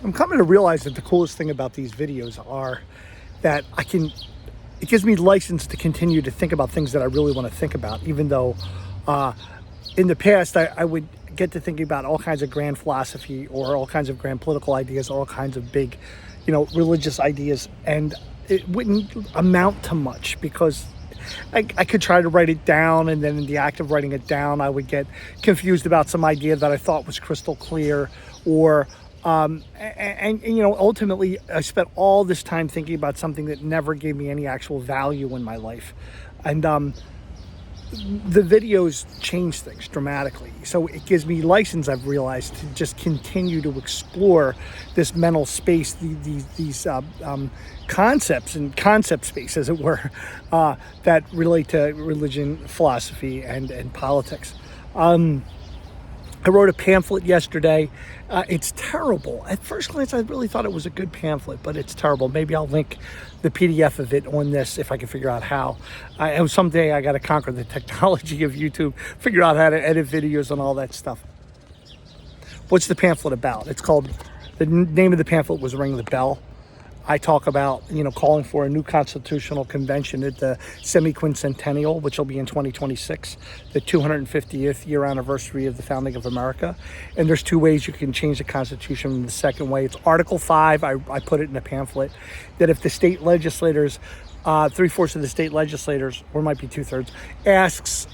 I'm coming to realize that the coolest thing about these videos are that it gives me license to continue to think about things that I really want to think about, even though in the past I would get to thinking about all kinds of grand philosophy or all kinds of grand political ideas, all kinds of big, religious ideas, and it wouldn't amount to much because I could try to write it down, and then in the act of writing it down, I would get confused about some idea that I thought was crystal clear, or ultimately I spent all this time thinking about something that never gave me any actual value in my life, and the videos change things dramatically. So it gives me license, I've realized, to just continue to explore this mental space, these concepts and concept space, as it were, that relate to religion, philosophy, and politics. I wrote a pamphlet yesterday. It's terrible. At first glance, I really thought it was a good pamphlet, but it's terrible. Maybe I'll link the PDF of it on this if I can figure out how. Someday I got to conquer the technology of YouTube, figure out how to edit videos and all that stuff. What's the pamphlet about? The name of the pamphlet was Ring the Bell. I talk about, calling for a new constitutional convention at the semi-quincentennial, which will be in 2026, the 250th year anniversary of the founding of America. And there's two ways you can change the Constitution. The second way, it's Article 5, I put it in a pamphlet, that if the state legislators, 3/4 of the state legislators, or it might be 2/3, asks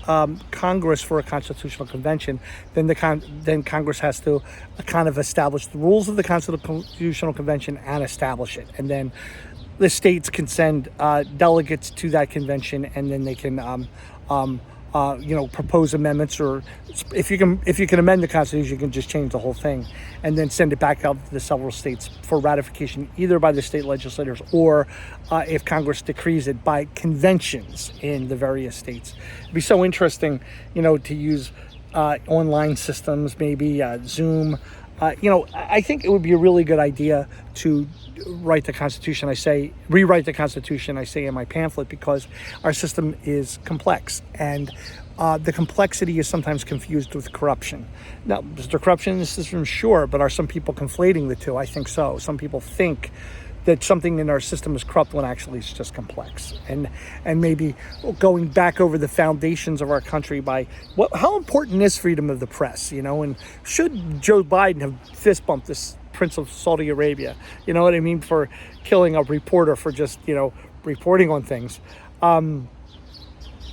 Congress for a constitutional convention, then Congress has to kind of establish the rules of the constitutional convention and establish it. And then the states can send delegates to that convention, and then they can propose amendments, or if you can amend the Constitution, you can just change the whole thing and then send it back out to the several states for ratification, either by the state legislators or if Congress decrees it, by conventions in the various states. It'd be so interesting, to use online systems, maybe Zoom. I think it would be a really good idea to rewrite the Constitution, I say in my pamphlet, because our system is complex, and the complexity is sometimes confused with corruption. Now, is there corruption in the system? Sure, but are some people conflating the two? I think so. Some people think that something in our system is corrupt when actually it's just complex. And maybe going back over the foundations of our country by how important is freedom of the press, and should Joe Biden have fist bumped this Prince of Saudi Arabia, for killing a reporter for just, reporting on things. I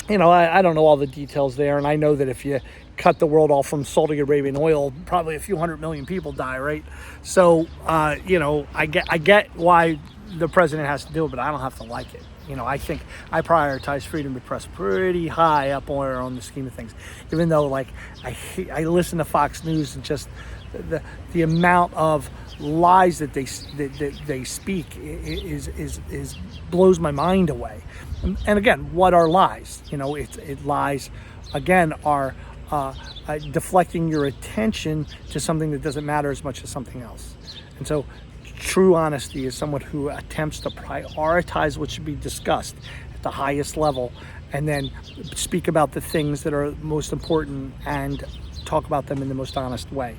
don't know all the details there, and I know that if you cut the world off from Saudi Arabian oil, probably a few 100 million people die, right? So, I get why the president has to do it, but I don't have to like it. I think I prioritize freedom of press pretty high up on the scheme of things, even though, I listen to Fox News, and just the amount of lies that they speak is blows my mind away. And again, what are lies? Lies again are deflecting your attention to something that doesn't matter as much as something else. And so true honesty is someone who attempts to prioritize what should be discussed at the highest level, and then speak about the things that are most important and talk about them in the most honest way.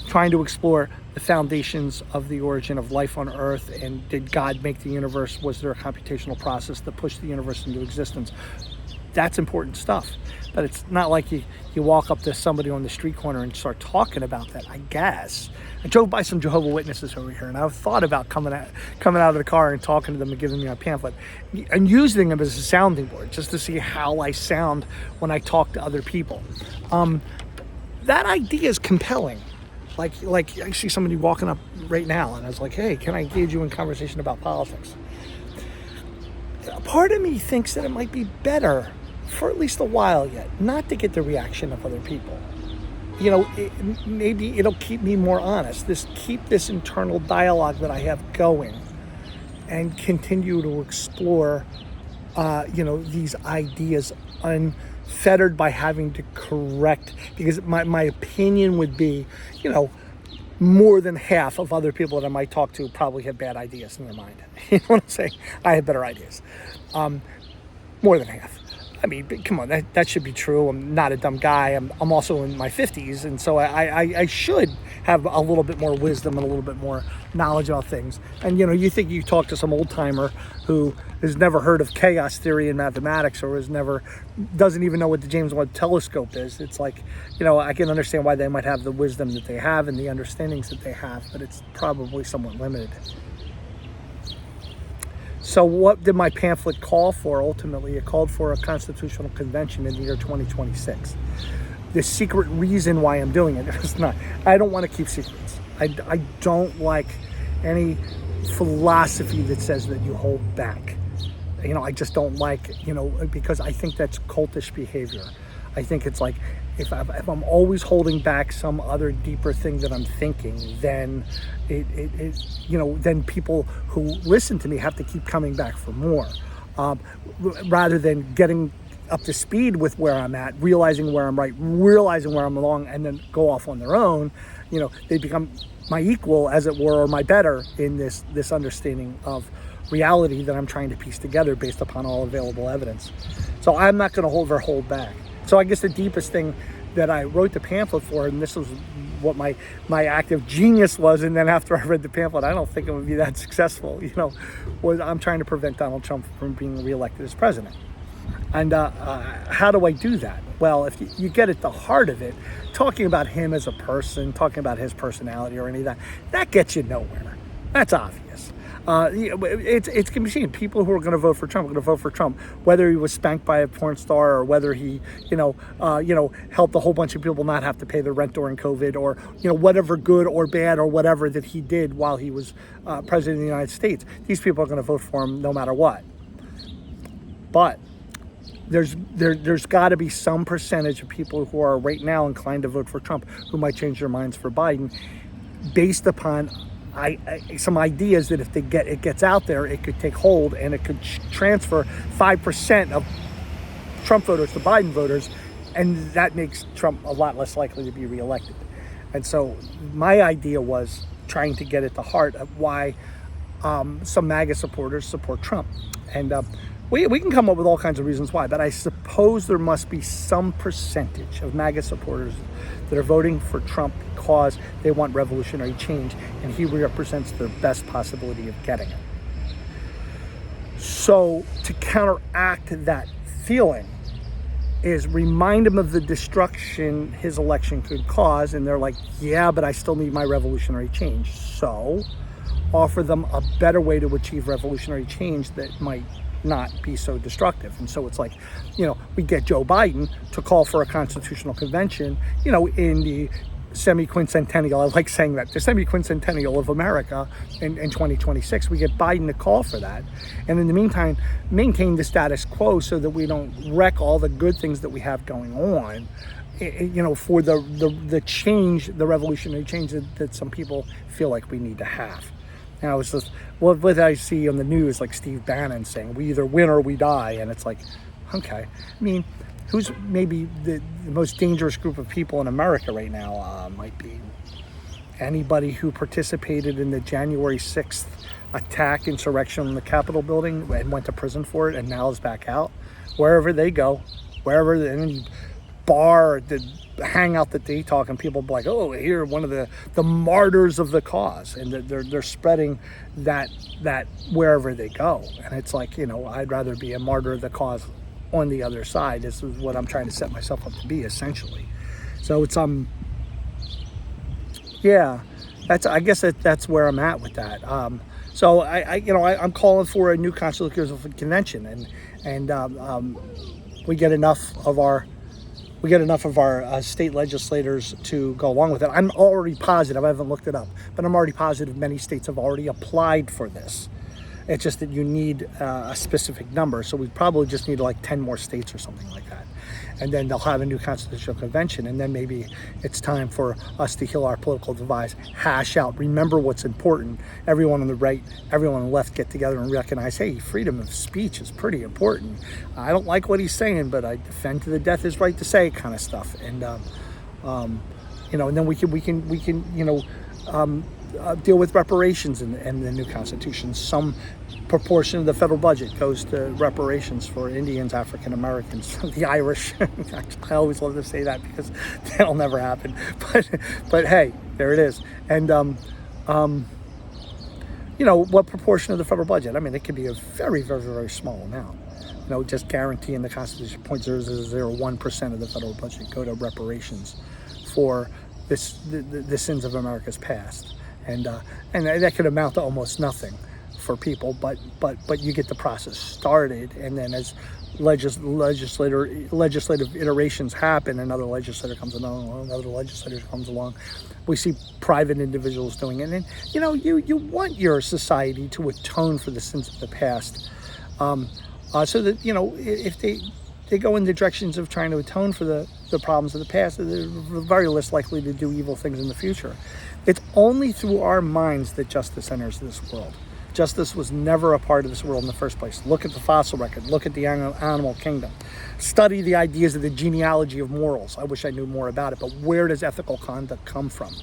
Trying to explore the foundations of the origin of life on Earth, and did God make the universe? Was there a computational process that pushed the universe into existence? That's important stuff, but it's not like you walk up to somebody on the street corner and start talking about that, I guess. I drove by some Jehovah's Witnesses over here, and I've thought about coming out of the car and talking to them and giving me a pamphlet and using them as a sounding board, just to see how I sound when I talk to other people. That idea is compelling. Like I see somebody walking up right now, and I was like, hey, can I engage you in conversation about politics? A part of me thinks that it might be better, for at least a while yet, not to get the reaction of other people. Maybe it'll keep me more honest. Keep this internal dialogue that I have going, and continue to explore, these ideas unfettered by having to correct, because my opinion would be, more than half of other people that I might talk to probably have bad ideas in their mind. You know what I'm saying? I have better ideas. More than half. I mean, come on, that should be true. I'm not a dumb guy. I'm also in my 50s, and so I should have a little bit more wisdom and a little bit more knowledge about things. And you think you talk to some old timer who has never heard of chaos theory in mathematics, or doesn't even know what the James Webb Telescope is. It's like, I can understand why they might have the wisdom that they have and the understandings that they have, but it's probably somewhat limited. So what did my pamphlet call for? Ultimately, it called for a constitutional convention in the year 2026. The secret reason why I'm doing it is not, I don't want to keep secrets. I don't like any philosophy that says that you hold back. I just don't like, because I think that's cultish behavior. I think it's like, if I'm always holding back some other deeper thing that I'm thinking, then then people who listen to me have to keep coming back for more, rather than getting up to speed with where I'm at, realizing where I'm right, realizing where I'm wrong, and then go off on their own. They become my equal, as it were, or my better in this understanding of reality that I'm trying to piece together based upon all available evidence. So I'm not going to hold back. So I guess the deepest thing that I wrote the pamphlet for, and this was what my act of genius was, and then after I read the pamphlet, I don't think it would be that successful, was I'm trying to prevent Donald Trump from being reelected as president. And how do I do that? Well, if you get at the heart of it, talking about him as a person, talking about his personality or any of that gets you nowhere. That's obvious. It's can be seen. People who are going to vote for Trump are going to vote for Trump, whether he was spanked by a porn star or whether he, helped a whole bunch of people not have to pay their rent during COVID, or whatever good or bad or whatever that he did while he was president of the United States. These people are going to vote for him no matter what. But there's got to be some percentage of people who are right now inclined to vote for Trump who might change their minds for Biden, based upon some ideas that if it gets out there, it could take hold and it could transfer 5% of Trump voters to Biden voters, and that makes Trump a lot less likely to be reelected. And so my idea was trying to get at the heart of why some MAGA supporters support Trump. And we can come up with all kinds of reasons why, but I suppose there must be some percentage of MAGA supporters that are voting for Trump because they want revolutionary change, and he represents their best possibility of getting it. So to counteract that feeling is remind them of the destruction his election could cause, and they're like, yeah, but I still need my revolutionary change. So offer them a better way to achieve revolutionary change that might not be so destructive. And so it's like, we get Joe Biden to call for a constitutional convention, in the semi-quincentennial, I like saying that, the semi-quincentennial of America in 2026. We get Biden to call for that. And in the meantime, maintain the status quo so that we don't wreck all the good things that we have going on, for the change, the revolutionary change that some people feel like we need to have. And I was just, what I see on the news, like Steve Bannon saying, we either win or we die. And it's like, okay. I mean, who's maybe the most dangerous group of people in America right now? Might be anybody who participated in the January 6th attack, insurrection on the Capitol building and went to prison for it and now is back out. Wherever they go, wherever, any bar, the hangout that they talk, and people be like, oh, here, one of the martyrs of the cause, and they're spreading that wherever they go. And it's like, I'd rather be a martyr of the cause on the other side. This is what I'm trying to set myself up to be, essentially. So it's I guess that's where I'm at with that. So I'm calling for a new constitutional convention, and we get enough of our state legislators to go along with it. I'm already positive, I haven't looked it up, but I'm already positive many states have already applied for this. It's just that you need a specific number. So we probably just need like 10 more states or something like that. And then they'll have a new constitutional convention. And then maybe it's time for us to heal our political divides, hash out, remember what's important. Everyone on the right, everyone on the left get together and recognize, hey, freedom of speech is pretty important. I don't like what he's saying, but I defend to the death his right to say, kind of stuff. And, and then we can deal with reparations in the new Constitution. Some proportion of the federal budget goes to reparations for Indians, African Americans, the Irish. I always love to say that because that'll never happen. But hey, there it is. And what proportion of the federal budget? I mean, it could be a very, very, very small amount. Just guaranteeing the Constitution 0.0001% of the federal budget go to reparations for the sins of America's past, and that could amount to almost nothing for people, but you get the process started, and then as legislative iterations happen, another legislator comes along, we see private individuals doing it, and you want your society to atone for the sins of the past, so that if they go in the directions of trying to atone for the problems of the past, they're very less likely to do evil things in the future. It's only through our minds that justice enters this world. Justice was never a part of this world in the first place. Look at the fossil record. Look at the animal kingdom. Study the ideas of the genealogy of morals. I wish I knew more about it, but where does ethical conduct come from?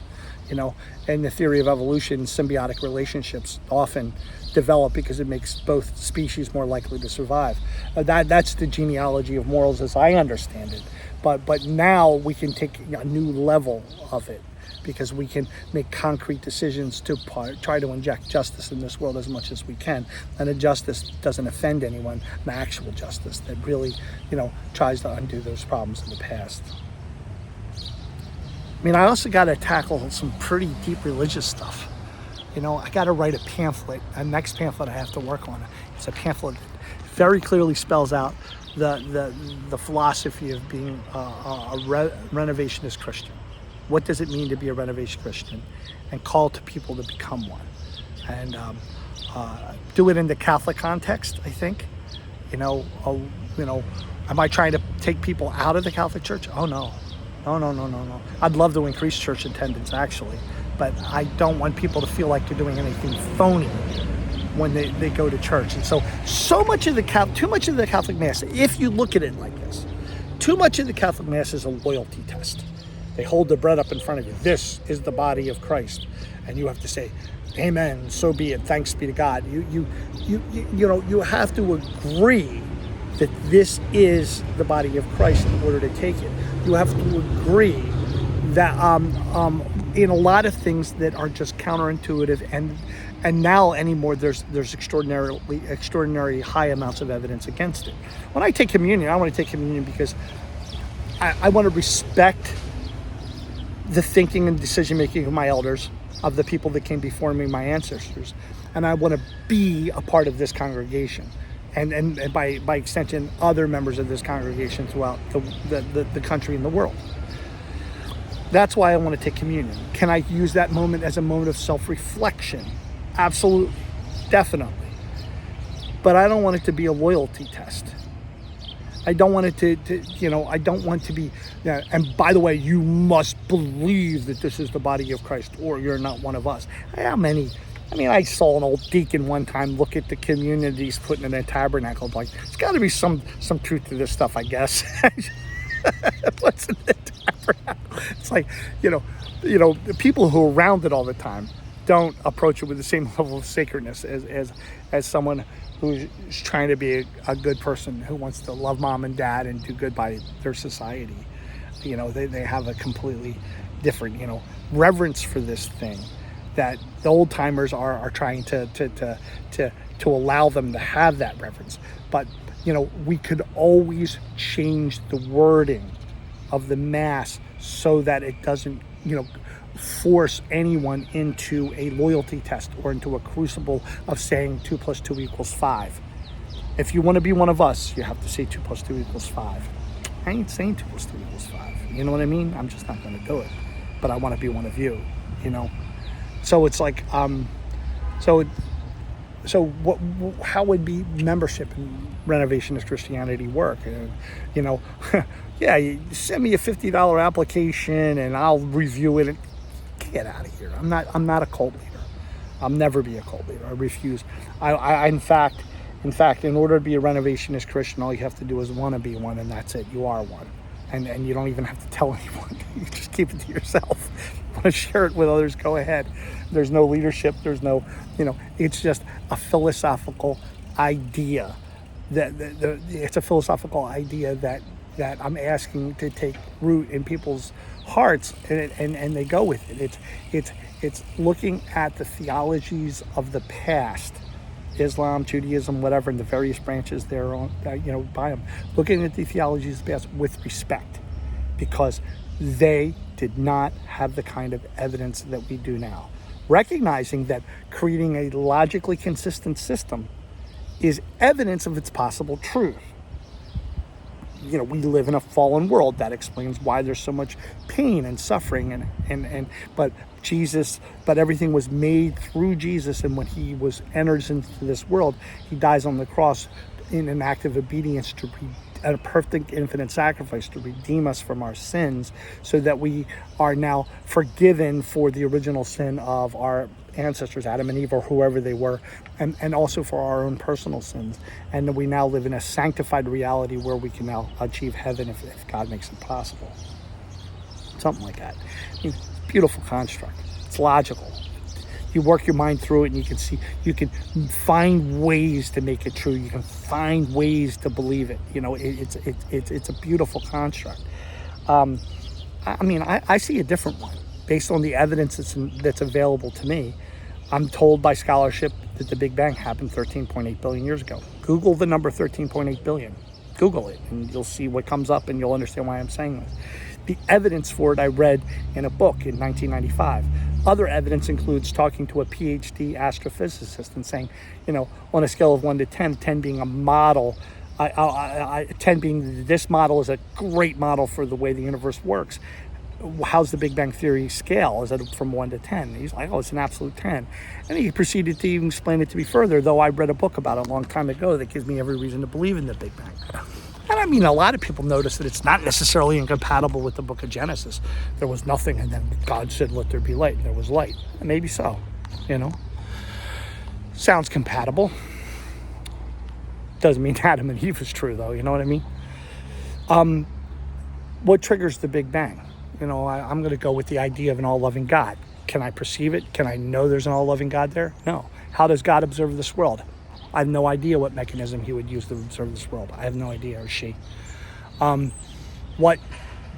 And the theory of evolution, symbiotic relationships often develop because it makes both species more likely to survive. That's the genealogy of morals as I understand it. But now we can take a new level of it because we can make concrete decisions to try to inject justice in this world as much as we can. And a justice doesn't offend anyone, an actual justice that really, tries to undo those problems in the past. I mean, I also got to tackle some pretty deep religious stuff. I got to write a pamphlet, a next pamphlet I have to work on. It's a pamphlet that very clearly spells out the philosophy of being a renovationist Christian. What does it mean to be a renovation Christian? And call to people to become one. And do it in the Catholic context, I think. Am I trying to take people out of the Catholic Church? Oh, no. No. I'd love to increase church attendance, actually. But I don't want people to feel like they're doing anything phony when they go to church. And so much of too much of the Catholic Mass, if you look at it like this, too much of the Catholic Mass is a loyalty test. They hold the bread up in front of you. This is the body of Christ. And you have to say, amen, so be it, thanks be to God. You have to agree that this is the body of Christ in order to take it. You have to agree that in a lot of things that are just counterintuitive and now anymore there's extraordinary high amounts of evidence against it. When I take communion, I want to take communion because I want to respect the thinking and decision making of my elders, of the people that came before me, my ancestors, and I want to be a part of this congregation. And by extension, other members of this congregation throughout the country and the world. That's why I want to take communion. Can I use that moment as a moment of self-reflection? Absolutely, definitely. But I don't want it to be a loyalty test. I don't want it to I don't want to be, and by the way, you must believe that this is the body of Christ or you're not one of us. I saw an old deacon one time look at the communities putting in a tabernacle. Like, there's got to be some truth to this stuff, I guess. What's in the tabernacle? It's like, the people who are around it all the time don't approach it with the same level of sacredness as someone who's trying to be a good person who wants to love mom and dad and do good by their society. They have a completely different, reverence for this thing that the old timers are trying to allow them to have that reverence. But we could always change the wording of the Mass so that it doesn't force anyone into a loyalty test or into a crucible of saying 2 + 2 = 5. If you want to be one of us, you have to say 2 + 2 = 5. I ain't saying 2 + 2 = 5. You know what I mean? I'm just not going to do it. But I want to be one of you. So it's like, how would be membership in Renovationist Christianity work? You send me a $50 application and I'll review it. Get out of here. I'm not a cult leader. I'll never be a cult leader. I refuse. I in fact, in order to be a Renovationist Christian, all you have to do is want to be one, and that's it. You are one. and you don't even have to tell anyone. You just keep it to yourself. If you want to share it with others, go ahead. There's no leadership. There's no, it's just a philosophical idea. It's a philosophical idea that I'm asking to take root in people's hearts, and they go with it. It's looking at the theologies of the past, Islam, Judaism, whatever, and the various branches there on, by them. Looking at the theologies of the past with respect, because they did not have the kind of evidence that we do now. Recognizing that creating a logically consistent system is evidence of its possible truth. We live in a fallen world. That explains why there's so much pain and suffering, but everything was made through Jesus, and when he enters into this world, he dies on the cross in an act of obedience a perfect infinite sacrifice to redeem us from our sins, so that we are now forgiven for the original sin of our ancestors, Adam and Eve, or whoever they were, and also for our own personal sins. And we now live in a sanctified reality where we can now achieve heaven if God makes it possible. Something like that. It's a beautiful construct. It's logical. You work your mind through it, and you can find ways to make it true. You can find ways to believe it. It's a beautiful construct. I see a different one based on the evidence that's available to me. I'm told by scholarship that the Big Bang happened 13.8 billion years ago. Google the number 13.8 billion. Google it, and you'll see what comes up, and you'll understand why I'm saying this. The evidence for it I read in a book in 1995. Other evidence includes talking to a PhD astrophysicist and saying, on a scale of 1 to 10, 10 being a model, 10 being this model is a great model for the way the universe works. How's the Big Bang Theory scale? Is it from 1 to 10? He's like, it's an absolute 10. And he proceeded to even explain it to me further, though I read a book about it a long time ago that gives me every reason to believe in the Big Bang. And a lot of people notice that it's not necessarily incompatible with the book of Genesis. There was nothing, and then God said, let there be light, and there was light. And maybe so, Sounds compatible. Doesn't mean Adam and Eve is true, though, you know what I mean? What triggers the Big Bang? I'm going to go with the idea of an all-loving God. Can I perceive it? Can I know there's an all-loving God there? No. How does God observe this world? I have no idea what mechanism he would use to observe this world. I have no idea, or she. What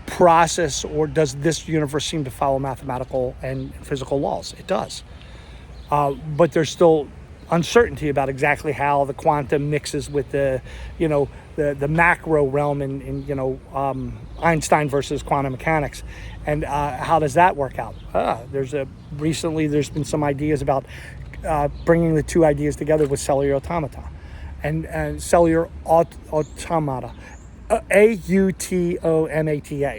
process, or does this universe seem to follow mathematical and physical laws? It does. But there's still uncertainty about exactly how the quantum mixes with the macro realm in Einstein versus quantum mechanics, and how does that work out? Recently there's been some ideas about bringing the two ideas together with cellular automata and cellular automata, automata,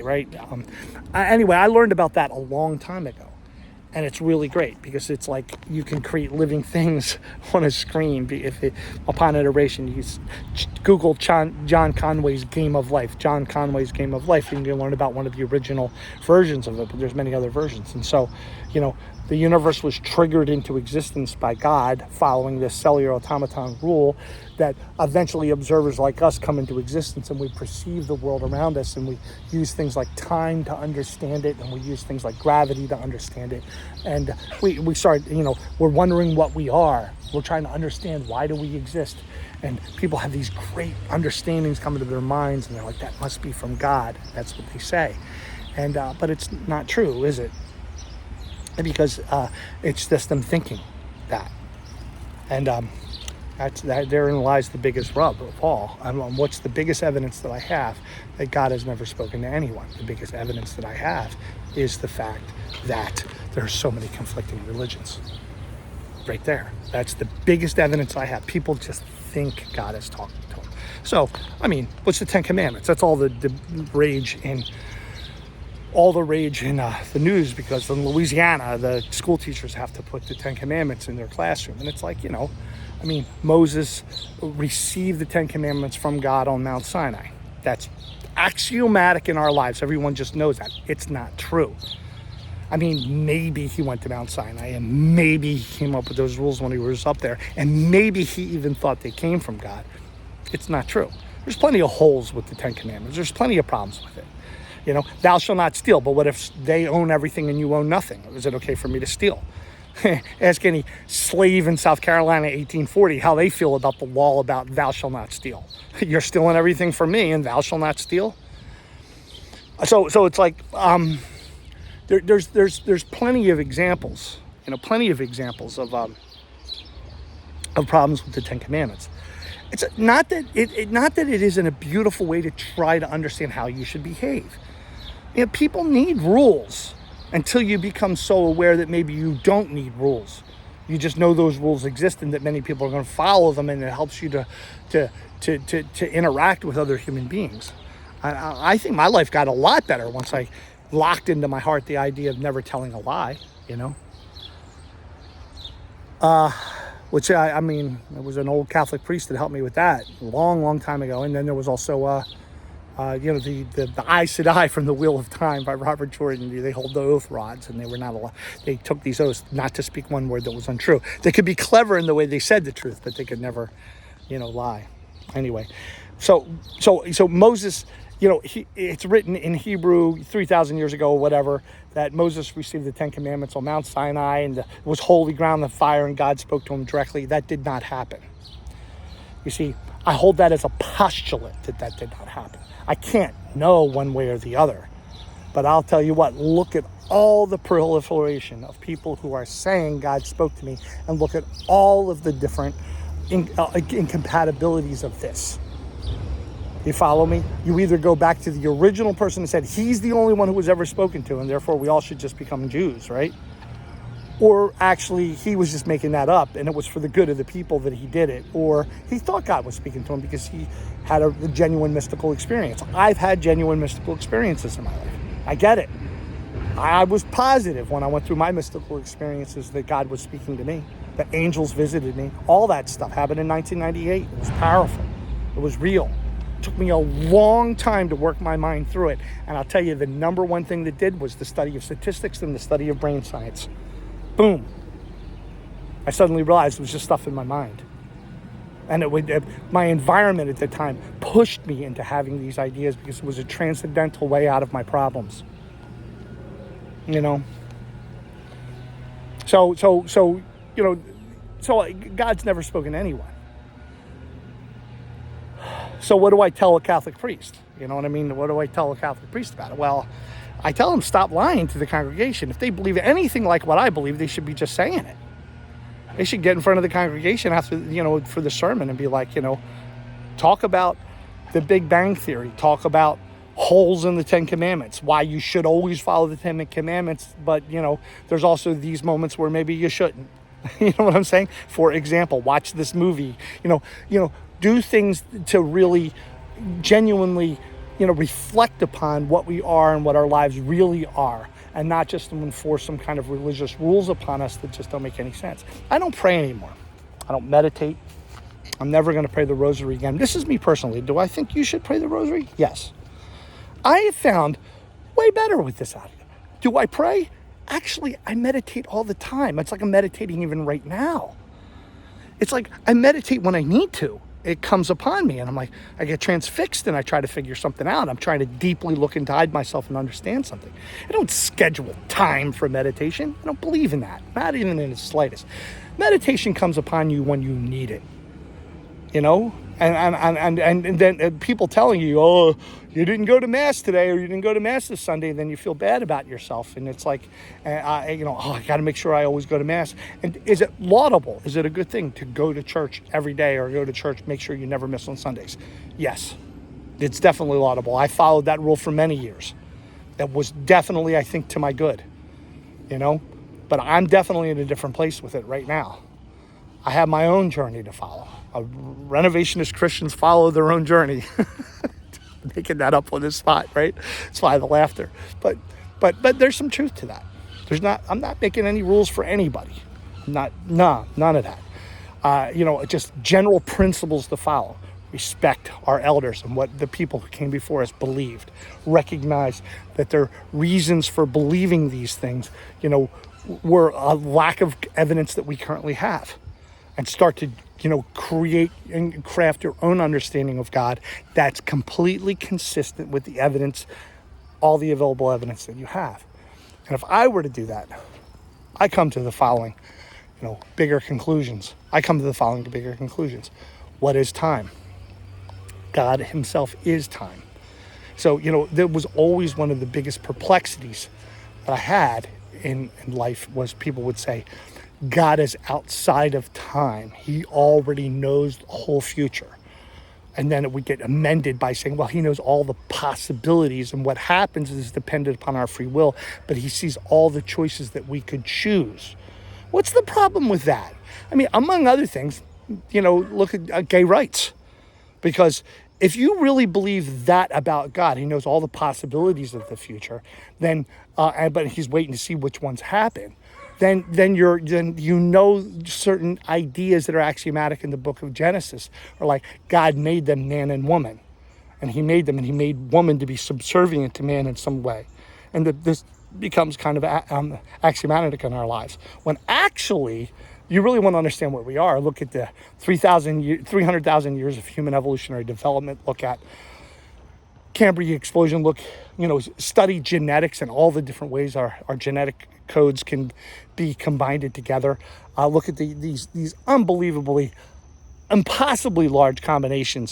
right? Anyway, I learned about that a long time ago. And it's really great because it's like you can create living things on a screen. Upon iteration, you Google John Conway's Game of Life. John Conway's Game of Life, and you can learn about one of the original versions of it, but there's many other versions. And so, the universe was triggered into existence by God following this cellular automaton rule that eventually observers like us come into existence, and we perceive the world around us, and we use things like time to understand it, and we use things like gravity to understand it. And we start, we're wondering what we are. We're trying to understand, why do we exist? And people have these great understandings come into their minds, and they're like, that must be from God. That's what they say. And but it's not true, is it? Because it's just them thinking that. And therein lies the biggest rub of all. What's the biggest evidence that I have that God has never spoken to anyone? The biggest evidence that I have is the fact that there are so many conflicting religions. Right there. That's the biggest evidence I have. People just think God is talking to them. So, what's the Ten Commandments? That's all the rage in the news, because in Louisiana, the school teachers have to put the Ten Commandments in their classroom. And it's like, Moses received the Ten Commandments from God on Mount Sinai. That's axiomatic in our lives. Everyone just knows that. It's not true. Maybe he went to Mount Sinai, and maybe he came up with those rules when he was up there, and maybe he even thought they came from God. It's not true. There's plenty of holes with the Ten Commandments. There's plenty of problems with it. Thou shalt not steal. But what if they own everything and you own nothing? Is it okay for me to steal? Ask any slave in South Carolina 1840 how they feel about the law about thou shalt not steal. You're stealing everything from me and thou shalt not steal. So it's like there's plenty of examples, plenty of examples of problems with the Ten Commandments. It's not that it isn't a beautiful way to try to understand how you should behave. People need rules until you become so aware that maybe you don't need rules. You just know those rules exist and that many people are going to follow them, and it helps you to interact with other human beings. I think my life got a lot better once I locked into my heart the idea of never telling a lie, which I mean, it was an old Catholic priest that helped me with that a long, long time ago. And then there was also, the Aes Sedai from the Wheel of Time by Robert Jordan. They hold the oath rods, and they were not allowed. They took these oaths not to speak one word that was untrue. They could be clever in the way they said the truth, but they could never, lie. Anyway, so Moses, it's written in Hebrew 3,000 years ago or whatever, that Moses received the Ten Commandments on Mount Sinai, and it was holy ground of fire, and God spoke to him directly. That did not happen. You see, I hold that as a postulate that did not happen. I can't know one way or the other. But I'll tell you what, look at all the proliferation of people who are saying God spoke to me, and look at all of the different incompatibilities of this. You follow me? You either go back to the original person who said he's the only one who was ever spoken to, and therefore we all should just become Jews, right? Or actually he was just making that up and it was for the good of the people that he did it. Or he thought God was speaking to him because he had a genuine mystical experience. I've had genuine mystical experiences in my life. I get it. I was positive when I went through my mystical experiences that God was speaking to me, that angels visited me. All that stuff happened in 1998. It was powerful. It was real. It took me a long time to work my mind through it. And I'll tell you, the number one thing that did was the study of statistics and the study of brain science. Boom. I suddenly realized it was just stuff in my mind. And my environment at the time pushed me into having these ideas because it was a transcendental way out of my problems. So God's never spoken to anyone. So what do I tell a Catholic priest? You know what I mean? What do I tell a Catholic priest about it? Well, I tell them stop lying to the congregation. If they believe anything like what I believe, they should be just saying it. They should get in front of the congregation after, for the sermon and be like, talk about the Big Bang Theory. Talk about holes in the Ten Commandments. Why you should always follow the Ten Commandments, but, there's also these moments where maybe you shouldn't. You know what I'm saying? For example, watch this movie. Do things to really genuinely reflect upon what we are and what our lives really are, and not just to enforce some kind of religious rules upon us that just don't make any sense. I don't pray anymore. I don't meditate. I'm never going to pray the rosary again. This is me personally. Do I think you should pray the rosary? Yes. I have found way better with this attitude. Do I pray? Actually, I meditate all the time. It's like I'm meditating even right now. It's like I meditate when I need to. It comes upon me and I'm like, I get transfixed and I try to figure something out. I'm trying to deeply look inside myself and understand something. I don't schedule time for meditation. I don't believe in that, not even in the slightest. Meditation comes upon you when you need it, and then people telling you, oh, you didn't go to Mass today, or you didn't go to Mass this Sunday, then you feel bad about yourself. And it's like, I got to make sure I always go to Mass. And is it laudable? Is it a good thing to go to church every day, or go to church, make sure you never miss on Sundays? Yes, it's definitely laudable. I followed that rule for many years. That was definitely, I think, to my good, but I'm definitely in a different place with it right now. I have my own journey to follow. Renovationist Christians follow their own journey. Making that up on the spot, right? It's why the laughter. But there's some truth to that. I'm not making any rules for anybody. None of that. Just general principles to follow. Respect our elders and what the people who came before us believed. Recognize that their reasons for believing these things, were a lack of evidence that we currently have. And start to create and craft your own understanding of God that's completely consistent with the evidence all the available evidence that you have. And if I were to do that, I come to the following, bigger conclusions. What is time? God himself is time. So, there was always one of the biggest perplexities that I had in life was people would say, God is outside of time. He already knows the whole future. And then it would get amended by saying, well, he knows all the possibilities, and what happens is dependent upon our free will, but he sees all the choices that we could choose. What's the problem with that? I mean, among other things, look at gay rights. Because if you really believe that about God, he knows all the possibilities of the future, then, but he's waiting to see which ones happen. Then certain ideas that are axiomatic in the book of Genesis are like God made them man and woman, and he made woman to be subservient to man in some way, and that this becomes kind of axiomatic in our lives. When actually, you really want to understand where we are. Look at the 300,000 years of human evolutionary development. Look at Cambrian explosion. Study genetics and all the different ways our genetic codes can be combined together. Look at these unbelievably, impossibly large combination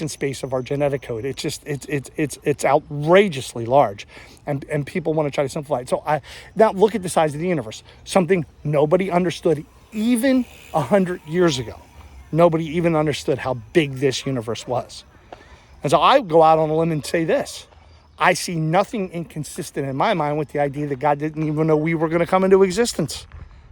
space of our genetic code. It's outrageously large, and people want to try to simplify it. So now look at the size of the universe. Something nobody understood even 100 years ago. Nobody even understood how big this universe was. And so I go out on a limb and say this. I see nothing inconsistent in my mind with the idea that God didn't even know we were going to come into existence.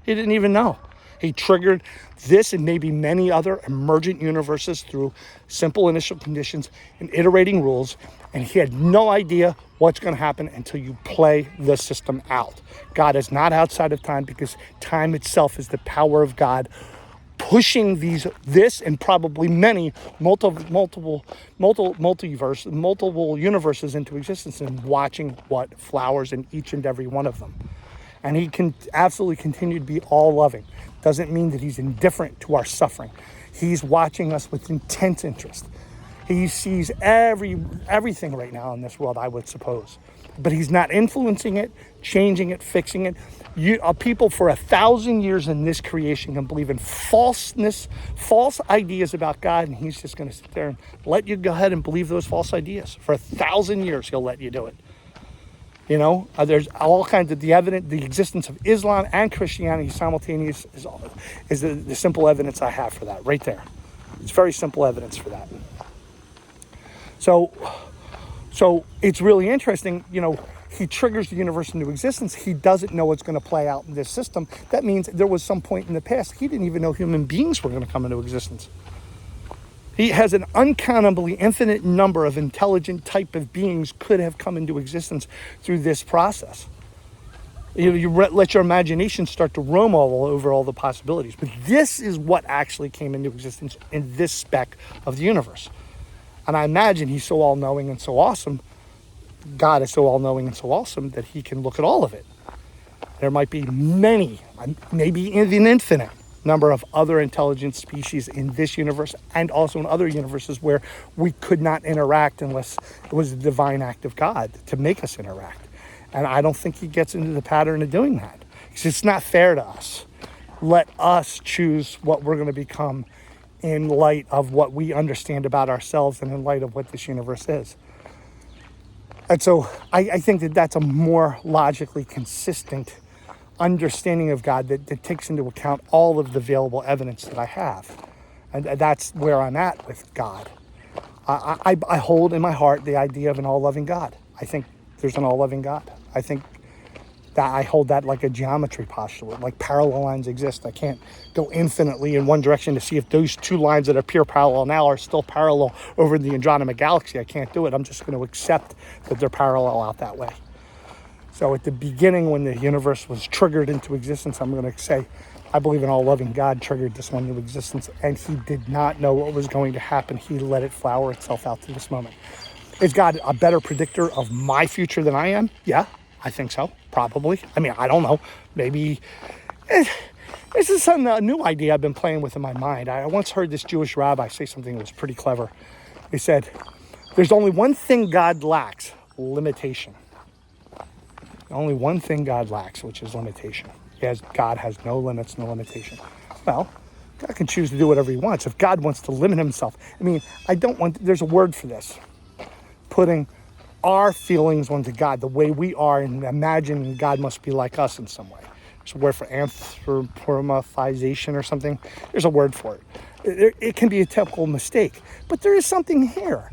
He didn't even know. He triggered this and maybe many other emergent universes through simple initial conditions and iterating rules, and he had no idea what's going to happen until you play the system out. God is not outside of time, because time itself is the power of God pushing this and probably many multiple universes into existence, and watching what flowers in each and every one of them. And he can absolutely continue to be all loving. Doesn't mean that he's indifferent to our suffering. He's watching us with intense interest. He sees everything right now in this world, I would suppose. But he's not influencing it, changing it, fixing it. People for 1,000 years in this creation can believe in false ideas about God, and he's just going to sit there and let you go ahead and believe those false ideas. For 1,000 years, he'll let you do it. There's all kinds of the existence of Islam and Christianity simultaneous is the simple evidence I have for that right there. It's very simple evidence for that. So it's really interesting, he triggers the universe into existence. He doesn't know what's going to play out in this system. That means there was some point in the past he didn't even know human beings were going to come into existence. He has an uncountably infinite number of intelligent type of beings could have come into existence through this process. You let your imagination start to roam all over all the possibilities. But this is what actually came into existence in this speck of the universe. And I imagine he's so all-knowing and so awesome. God is so all-knowing and so awesome that he can look at all of it. There might be many, maybe an infinite number of other intelligent species in this universe, and also in other universes where we could not interact unless it was a divine act of God to make us interact. And I don't think he gets into the pattern of doing that. It's not fair to us. Let us choose what we're going to become in light of what we understand about ourselves and in light of what this universe is. And so I think that that's a more logically consistent understanding of God that takes into account all of the available evidence that I have. And that's where I'm at with God. I hold in my heart the idea of an all-loving God. I think there's an all-loving God. I think that I hold that like a geometry postulate, like parallel lines exist. I can't go infinitely in one direction to see if those two lines that appear parallel now are still parallel over the Andromeda Galaxy. I can't do it. I'm just going to accept that they're parallel out that way. So at the beginning, when the universe was triggered into existence, I'm going to say, I believe an all-loving God triggered this one into existence, and he did not know what was going to happen. He let it flower itself out to this moment. Is God a better predictor of my future than I am? Yeah, I think so, probably. I mean, I don't know. Maybe this is a new idea I've been playing with in my mind. I once heard this Jewish rabbi say something that was pretty clever. He said, there's only one thing God lacks, limitation. Only one thing God lacks, which is limitation. God has no limits, no limitation. Well, God can choose to do whatever he wants. If God wants to limit himself, there's a word for this. Putting our feelings onto God the way we are and imagining God must be like us in some way. There's a word for anthropomorphization or something. There's a word for it. It can be a typical mistake, but there is something here.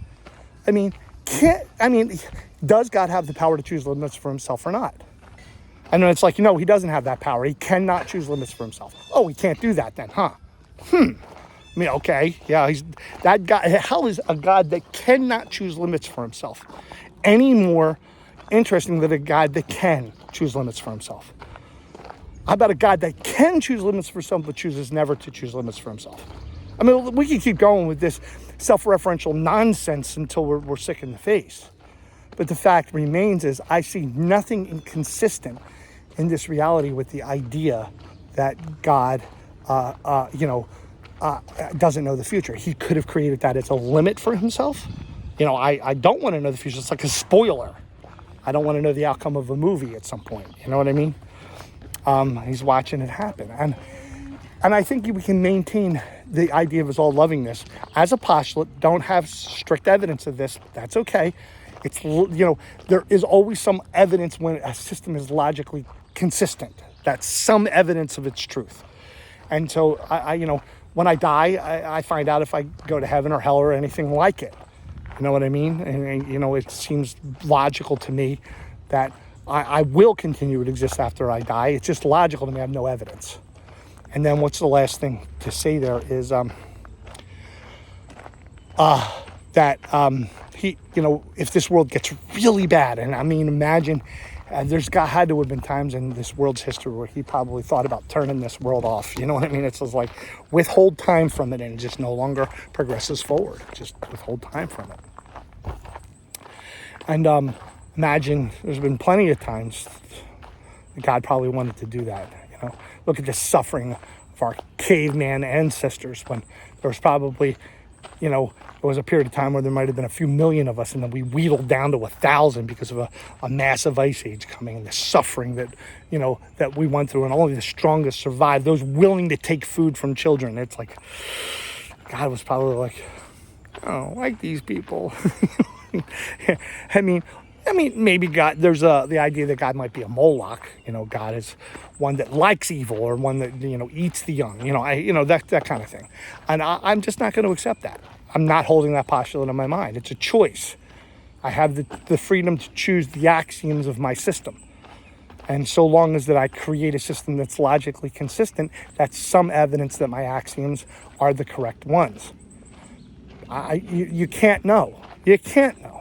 Does God have the power to choose limits for himself or not? And then it's like, no, he doesn't have that power. He cannot choose limits for himself. Oh, he can't do that then, huh? Okay, yeah, he's that guy. How is a God that cannot choose limits for himself any more interesting than a God that can choose limits for himself? How about a God that can choose limits for himself but chooses never to choose limits for himself? We can keep going with this self-referential nonsense until we're sick in the face. But the fact remains is I see nothing inconsistent in this reality with the idea that God, doesn't know the future. He could have created that as a limit for himself. I don't want to know the future. It's like a spoiler. I don't want to know the outcome of a movie at some point. You know what I mean? He's watching it happen. And I think we can maintain the idea of his all-lovingness as a postulate. Don't have strict evidence of this. That's okay. It's, there is always some evidence when a system is logically consistent. That's some evidence of its truth. And so, when I die, I find out if I go to heaven or hell or anything like it. You know what I mean? And it seems logical to me that I will continue to exist after I die. It's just logical to me. I have no evidence. And then what's the last thing to say there is if this world gets really bad, and imagine there's had to have been times in this world's history where he probably thought about turning this world off. You know what I mean? It's just like withhold time from it and it just no longer progresses forward. Just withhold time from it. And imagine there's been plenty of times God probably wanted to do that. Look at the suffering of our caveman ancestors when there was probably, there was a period of time where there might have been a few million of us, and then we wheedled down to 1,000 because of a massive ice age coming, and the suffering that, that we went through, and only the strongest survived, those willing to take food from children. It's like, God was probably like, I don't like these people. Maybe God, there's the idea that God might be a Moloch. God is one that likes evil or one that, eats the young, that kind of thing. And I'm just not going to accept that. I'm not holding that postulate in my mind. It's a choice. I have the freedom to choose the axioms of my system. And so long as that I create a system that's logically consistent, that's some evidence that my axioms are the correct ones. You can't know. You can't know.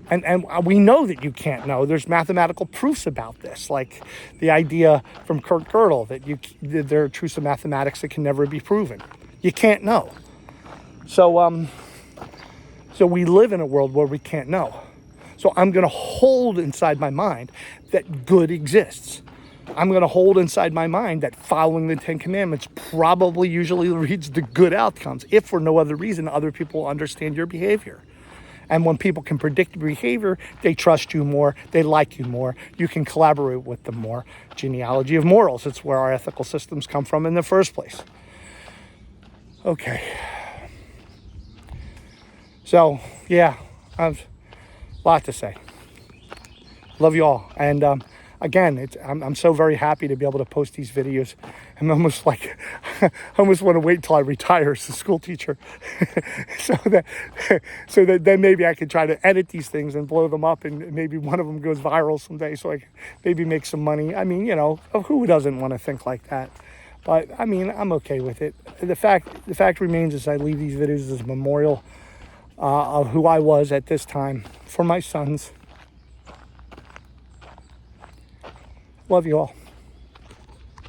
And we know that you can't know. There's mathematical proofs about this, like the idea from Kurt Gödel that there are truths of mathematics that can never be proven. You can't know. So we live in a world where we can't know. So I'm going to hold inside my mind that good exists. I'm going to hold inside my mind that following the Ten Commandments probably usually leads to good outcomes. If for no other reason, other people understand your behavior. And when people can predict your behavior, they trust you more, they like you more, you can collaborate with them more. Genealogy of morals, it's where our ethical systems come from in the first place. Okay. So, yeah, I've a lot to say. Love you all. And again, I'm so very happy to be able to post these videos. I'm almost like, I almost want to wait till I retire as a school teacher, so that then maybe I can try to edit these things and blow them up, and maybe one of them goes viral someday, so I can maybe make some money. Who doesn't want to think like that? But I'm okay with it. The fact remains is I leave these videos as a memorial of who I was at this time for my sons. Love you all.